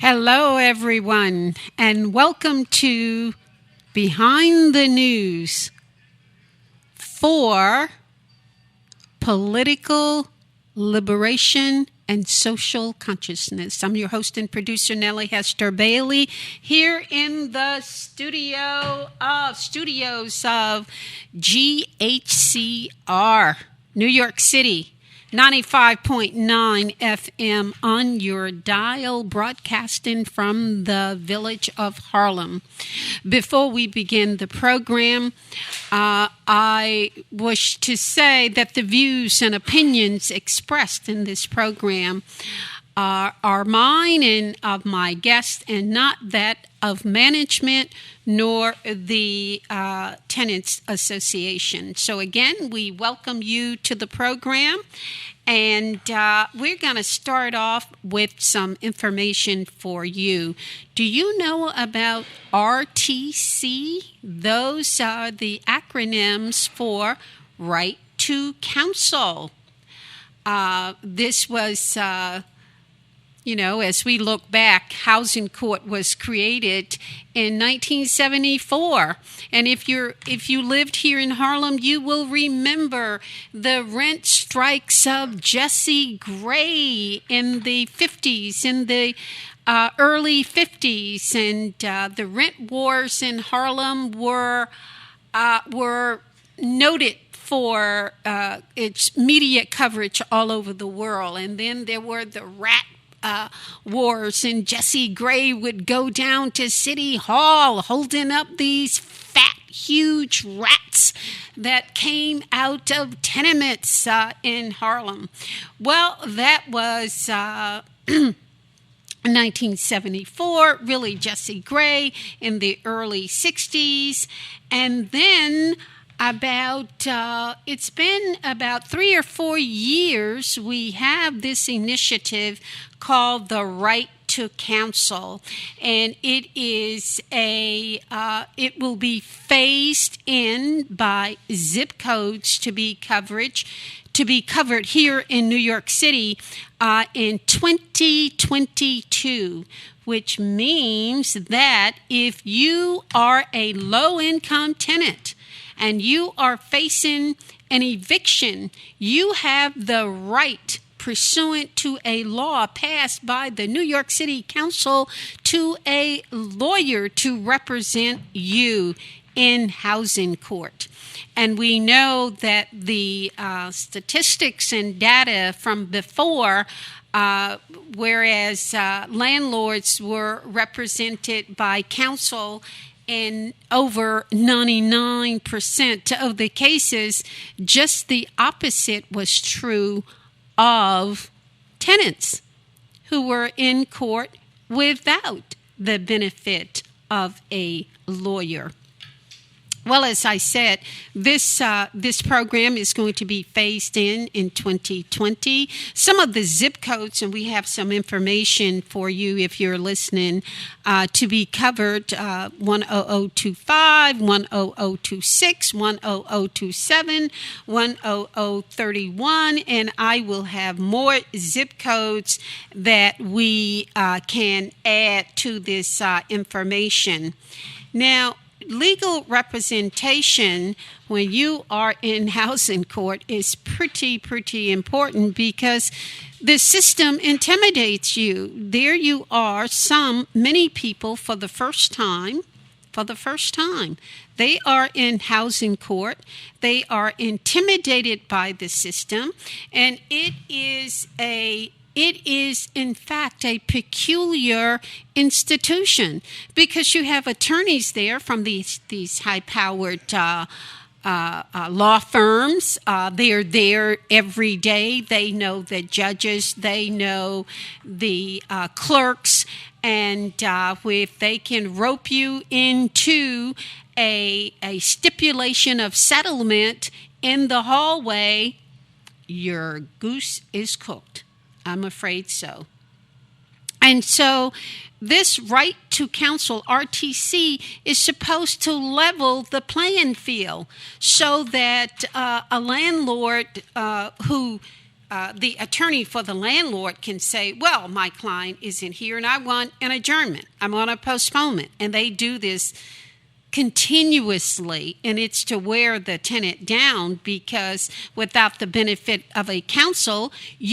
Hello, everyone, and welcome to Behind the News for Political Liberation and Social Consciousness. I'm your host and producer, Nellie Hester Bailey, here in the studios of GHCR, New York City. 95.9 FM on your dial, broadcasting from the village of Harlem. Before we begin the program, I wish to say that the views and opinions expressed in this program are mine and of my guest, and not that of management nor the Tenants Association. So again, we welcome you to the program, and we're going to start off with some information for you. Do you know about RTC? Those are the acronyms for Right to Counsel. This was as we look back, Housing Court was created in 1974. And if you lived here in Harlem, you will remember the rent strikes of Jesse Gray in the 50s, in the early 50s. And the rent wars in Harlem were noted for its media coverage all over the world. And then there were the rat wars, and Jesse Gray would go down to City Hall holding up these fat, huge rats that came out of tenements in Harlem. Well, that was 1974, really Jesse Gray in the early 60s, and then it's been about 3 or 4 years, we have this initiative called the Right to Counsel, and it will be phased in by zip codes to be covered here in New York City in 2022. Which means that if you are a low-income tenant and you are facing an eviction, you have the right, pursuant to a law passed by the New York City Council, to a lawyer to represent you in housing court. And we know that the statistics and data from before, whereas landlords were represented by counsel in over 99% of the cases, just the opposite was true of tenants who were in court without the benefit of a lawyer. Well, as I said, this program is going to be phased in 2020. Some of the zip codes, and we have some information for you if you're listening, to be covered, 10025, 10026, 10027, 10031, and I will have more zip codes that we can add to this information. Now, legal representation when you are in housing court is pretty important, because the system intimidates you. There you are, many people for the first time, they are in housing court. They are intimidated by the system, and it is in fact a peculiar institution, because you have attorneys there from these high-powered law firms. They are there every day. They know the judges. They know the clerks. And if they can rope you into a stipulation of settlement in the hallway, your goose is cooked. I'm afraid so. And so this right to counsel, RTC, is supposed to level the playing field so that a landlord who the attorney for the landlord can say, well, my client isn't here and I want an adjournment. I want a postponement. And they do this continuously, and it's to wear the tenant down, because without the benefit of a counsel,